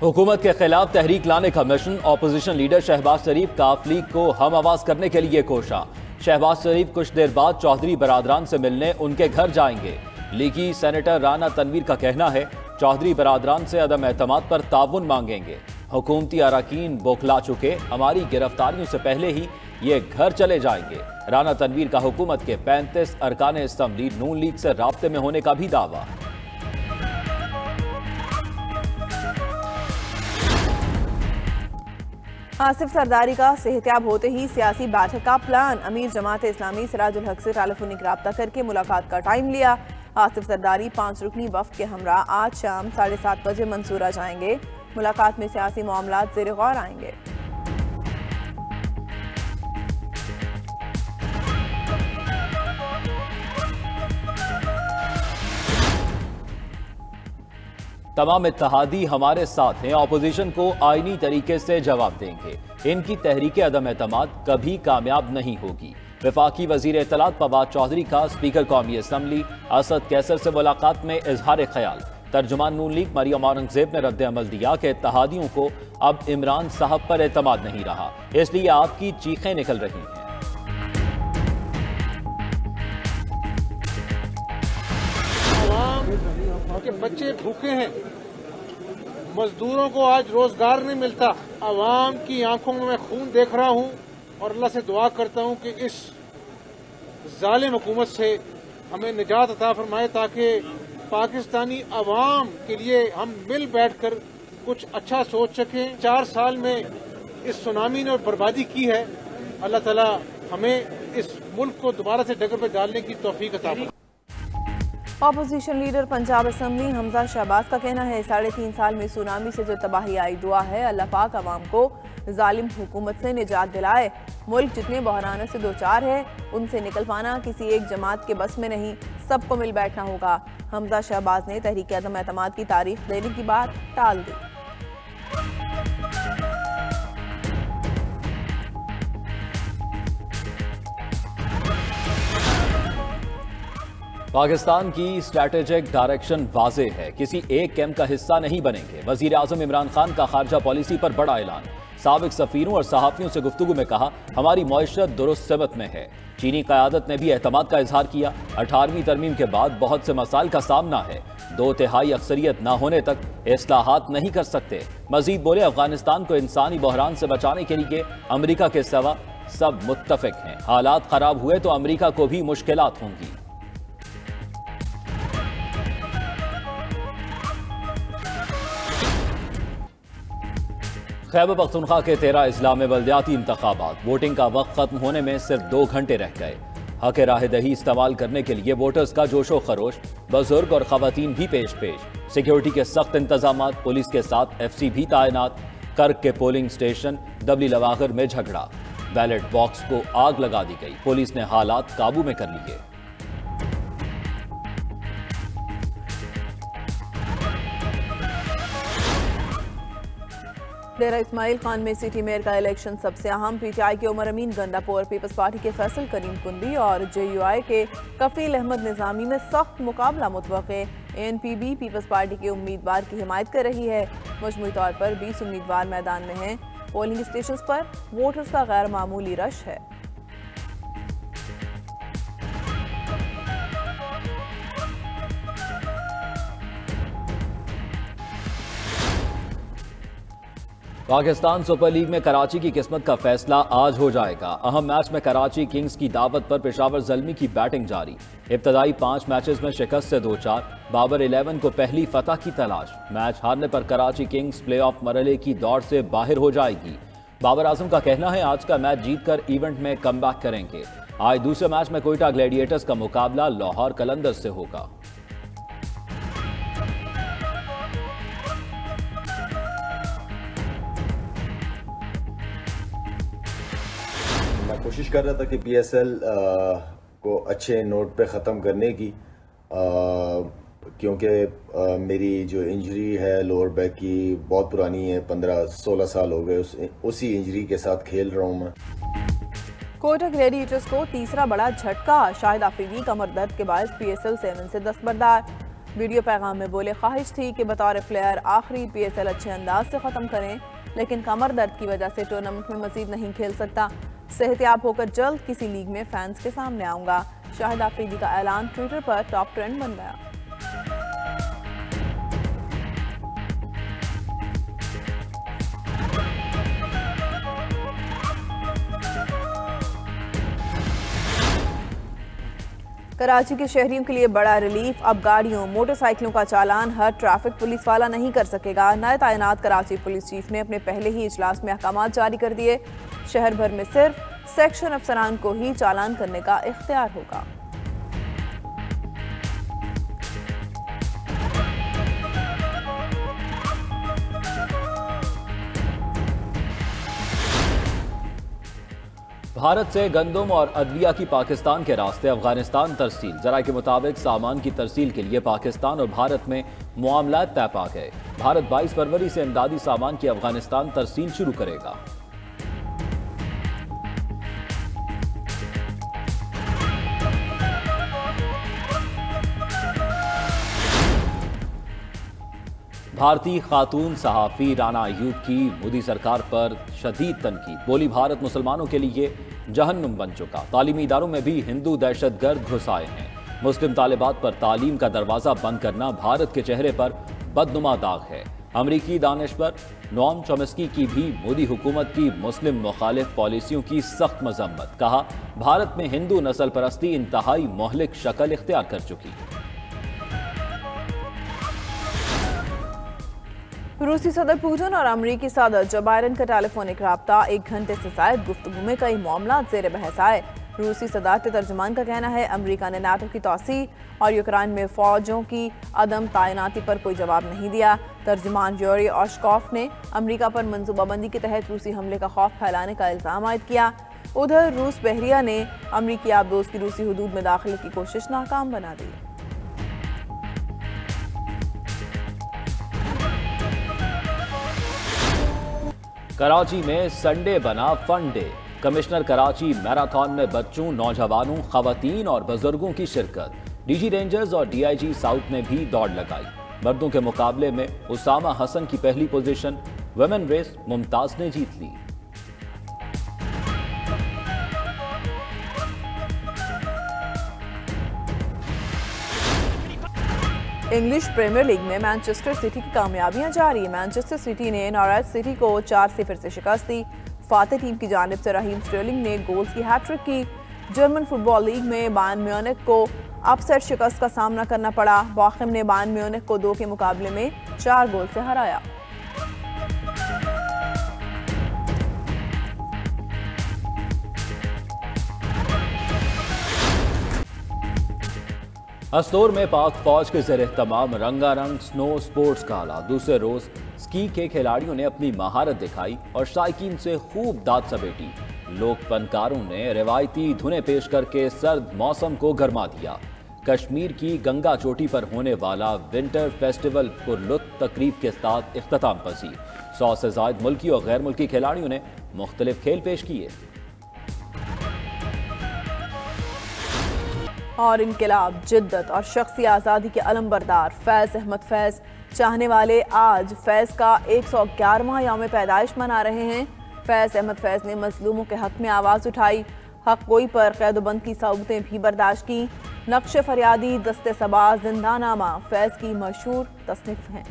हुकूमत के खिलाफ तहरीक लाने का मिशन। ऑपोजिशन लीडर शहबाज शरीफ काफ लीग को हम आवाज करने के लिए कोशा। शहबाज शरीफ कुछ देर बाद चौधरी बरादरान से मिलने उनके घर जाएंगे। लीगी सेनेटर राना तनवीर का कहना है चौधरी बरादरान से अदम एतमाद पर ताउन मांगेंगे। हुकूमती अरकान बौखला चुके, हमारी गिरफ्तारियों से पहले ही ये घर चले जाएंगे। राना तनवीर का हुकूमत के 35 अरकान असम्बली नून लीग से राब्ते में होने का भी दावा। आसिफ सरदारी का सेहतियाब होते ही सियासी बैठक का प्लान। अमीर जमात इस्लामी सिराजुल हक से टेलीफोनिक रब्ता करके मुलाकात का टाइम लिया। आसिफ सरदारी 5 रुकनी वफ्द के हमरा आज शाम 7:30 बजे मंसूरा जाएंगे। मुलाकात में सियासी मामलात ज़ेर गौर आएंगे। तमाम इत्तेहादी हमारे साथ हैं, ऑपोजिशन को आईनी तरीके से जवाब देंगे। इनकी तहरीक अदम एतमाद कभी कामयाब नहीं होगी। वफाकी वजीर इत्तलात फवाद चौधरी का स्पीकर कौमी असम्बली असद कैसर से मुलाकात में इजहार ख्याल। तर्जुमान नून लीग मरियम औरंगजेब ने रद्द अमल दिया कि इत्तेहादियों को अब इमरान साहब पर एतमाद नहीं रहा, इसलिए आपकी चीखें निकल रही हैं। के बच्चे भूखे हैं, मजदूरों को आज रोजगार नहीं मिलता। आवाम की आंखों में मैं खून देख रहा हूं और अल्लाह से दुआ करता हूं कि इस जालिम हुकूमत से हमें निजात अता फरमाए ताकि पाकिस्तानी आवाम के लिए हम मिल बैठकर कुछ अच्छा सोच सकें। 4 साल में इस सुनामी ने बर्बादी की है। अल्लाह ताला हमें इस मुल्क को दोबारा से डगर पर डालने की तौफीक अता फरमाए। Opposition leader Punjab assembly Hamza Shahbaz का कहना है 3.5 साल में सुनामी से जो तबाही आई, दुआ है अल्लाह पाक अवाम को जालिम हुकूमत से निजात दिलाए। मुल्क जितने बहरानों से दो चार है उनसे निकल पाना किसी एक जमात के बस में नहीं, सबको मिल बैठना होगा। हमजा शहबाज ने तहरीक अदम एतमाद की तारीख देने की बात टाल दी। पाकिस्तान की स्ट्रैटेजिक डायरेक्शन वाज़े है, किसी एक कैंप का हिस्सा नहीं बनेंगे। वजीर आज़म इमरान खान का खारजा पॉलिसी पर बड़ा ऐलान। साबिक सफीरों और सहाफ़ियों से गुफ्तगू में कहा हमारी मईशत दुरुस्त सिमत में है। चीनी क़यादत ने भी एतमाद का इजहार किया। 18वीं तरमीम के बाद बहुत से मसाइल का सामना है, 2/3 अक्सरियत न होने तक इस्लाहात नहीं कर सकते। मजीद बोले अफगानिस्तान को इंसानी बहरान से बचाने के लिए अमरीका के सिवा सब मुत्तफिक हैं। हालात खराब हुए तो अमरीका को भी मुश्किलात होंगी। खैबर पख्तूनख्वा के 13 अजला में बल्दियाती इंतखाबात। वोटिंग का वक्त खत्म होने में सिर्फ 2 घंटे रह गए। हक राह दही इस्तेमाल करने के लिए वोटर्स का जोशो खरोश, बुजुर्ग और खवातीन भी पेश। सिक्योरिटी के सख्त इंतजाम, पुलिस के साथ FC भी तैनात। कर्क के पोलिंग स्टेशन दबली लवागर में झगड़ा, बैलेट बॉक्स को आग लगा दी गई। पुलिस ने हालात काबू में कर लिए। डेरा इस्माइल खान में सिटी मेयर का इलेक्शन सबसे अहम। PTI के उमर अमीन गंडापुर, पीपल्स पार्टी के फैसल करीम कुंदी और JUI के कफील अहमद निजामी में सख्त मुकाबला मुतवक्के। ANPB पीपल्स पार्टी के उम्मीदवार की हिमायत कर रही है। मजमूई तौर पर 20 उम्मीदवार मैदान में हैं। पोलिंग स्टेशन पर वोटर्स का गैर मामूली रश है। पाकिस्तान सुपर लीग में कराची की किस्मत का फैसला आज हो जाएगा। अहम मैच में कराची किंग्स की दावत पर पेशावर ज़ल्मी की बैटिंग जारी। इब्तदाई 5 मैचेस में शिकस्त से 2-4, बाबर 11 को पहली फतह की तलाश। मैच हारने पर कराची किंग्स प्लेऑफ मरहले की दौड़ से बाहर हो जाएगी। बाबर आजम का कहना है आज का मैच जीतकर इवेंट में कमबैक करेंगे। आज दूसरे मैच में कोयटा ग्लैडिएटर्स का मुकाबला लाहौर कलंदर्स से होगा। कोशिश कर रहा था कि PSL को अच्छे नोट पे ख़त्म करने की, क्योंकि मेरी जो इंजरी है लोअर बैक की बहुत पुरानी है, 15-16 साल हो गए उसी इंजरी के साथ खेल रहा हूँ मैं। कोयटा ग्लैडिएटर्स को तीसरा बड़ा झटका। शाहिद आफरीदी कमर दर्द के बाद PSL 7 से दस्तबरदार। वीडियो पैगाम में बोले, ख्वाहिश थी कि बतौर प्लेयर आखिरी PSL अच्छे अंदाज से ख़त्म करें, लेकिन कमर दर्द की वजह से टूर्नामेंट में मजीद नहीं खेल सकता। सेहतियाब होकर जल्द किसी लीग में फैंस के सामने आऊँगा। शाहिद आफरीदी का ऐलान ट्विटर पर टॉप ट्रेंड बन गया। कराची के शहरियों के लिए बड़ा रिलीफ। अब गाड़ियों मोटरसाइकिलों का चालान हर ट्रैफिक पुलिस वाला नहीं कर सकेगा। नए तैनात कराची पुलिस चीफ ने अपने पहले ही इजलास में अहकाम जारी कर दिए। शहर भर में सिर्फ सेक्शन अफसरान को ही चालान करने का इख्तियार होगा। भारत से गंदम और अदविया की पाकिस्तान के रास्ते अफगानिस्तान तरसील। जराये के मुताबिक सामान की तरसील के लिए पाकिस्तान और भारत में मामलात तय पा गए। भारत 22 फरवरी से इमदादी सामान की अफगानिस्तान तरसील शुरू करेगा। भारतीय खातून सहाफ़ी राना अयूब की मोदी सरकार पर शदीद तनकीद। बोली, भारत मुसलमानों के लिए जहन्नुम बन चुका। तालीमी इदारों में भी हिंदू दहशतगर्द घुस आए हैं। मुस्लिम तालिबात पर तालीम का दरवाज़ा बंद करना भारत के चेहरे पर बदनुमा दाग है। अमरीकी दानिश्वर नोम चॉम्स्की की भी मोदी हुकूमत की मुस्लिम मुखालिफ पॉलिसियों की सख्त मजम्मत। कहा, भारत में हिंदू नस्ल परस्ती इंतहाई मोहलिक शक्ल इख्तियार कर चुकी। रूसी सदर पुतिन और अमरीकी सदर जो बाइडेन का टेलीफोनिक रब्ता 1 घंटे से ज़ायद गुफ्तगू में कई मामला ज़ेर बहस आए। रूसी सदारती तर्जुमान का कहना है, अमरीका ने नाटो की तोसी और यूक्रेन में फौजों की अदम तैनाती पर कोई जवाब नहीं दिया। तर्जुमान यूरी ओशकॉफ ने अमरीका पर मनसूबाबंदी के तहत रूसी हमले का खौफ फैलाने का इल्ज़ाम आयद किया। उधर रूस बहरिया ने अमरीकी आबदोज की रूसी हुदूद में दाखिले की कोशिश नाकाम बना दी। कराची में संडे बना fun day. Commissioner Karachi marathon में बच्चों, नौजवानों, खवातीन और बुजुर्गों की शिरकत। डीजी रेंजर्स और DIG साउथ ने भी दौड़ लगाई। मर्दों के मुकाबले में उसामा हसन की पहली पोजीशन, वुमेन रेस मुमताज ने जीत ली। इंग्लिश प्रीमियर लीग में मैनचेस्टर सिटी की कामयाबियां जारी। मैनचेस्टर सिटी ने नॉरिच सिटी को 4-0 से शिकस्त दी। फातेह टीम की जानिब से रहीम स्टर्लिंग ने गोल्स की हैट्रिक की। जर्मन फुटबॉल लीग में बायर्न म्यूनिख को अपसेट शिकस्त का सामना करना पड़ा। बाखिम ने बायर्न म्यूनिख को 2 के मुकाबले में 4 गोल से हराया। हस्तौर में पाक फौज के ज़ेर तमाम रंगारंग स्नो स्पोर्ट्स का आला। दूसरे रोज स्की के खिलाड़ियों ने अपनी महारत दिखाई और शायकीन से खूब दाद समेटी। लोक फनकारों ने रिवायती धुनें पेश करके सर्द मौसम को गरमा दिया। कश्मीर की गंगा चोटी पर होने वाला विंटर फेस्टिवल पुरलुत्फ तकरीब के साथ इख्तिताम पजीर। 100 से ज़ायद मुल्की और गैर मुल्की खिलाड़ियों ने मुख्तलिफ खेल पेश किए। और इनकलाब, जिद्दत और शख्सी आज़ादी के अलमबरदार फैज़ अहमद फैज़ चाहने वाले आज फैज़ का 111वां यौम पैदाइश मना रहे हैं। फैज़ अहमद फैज़ ने मजलूमों के हक में आवाज़ उठाई। हक गोई पर कैदबंद की सऊबतें भी बर्दाश्त की। नक्श फरियादी, दस्ते सबा, जिंदानामा फैज़ की मशहूर तसनीफ हैं।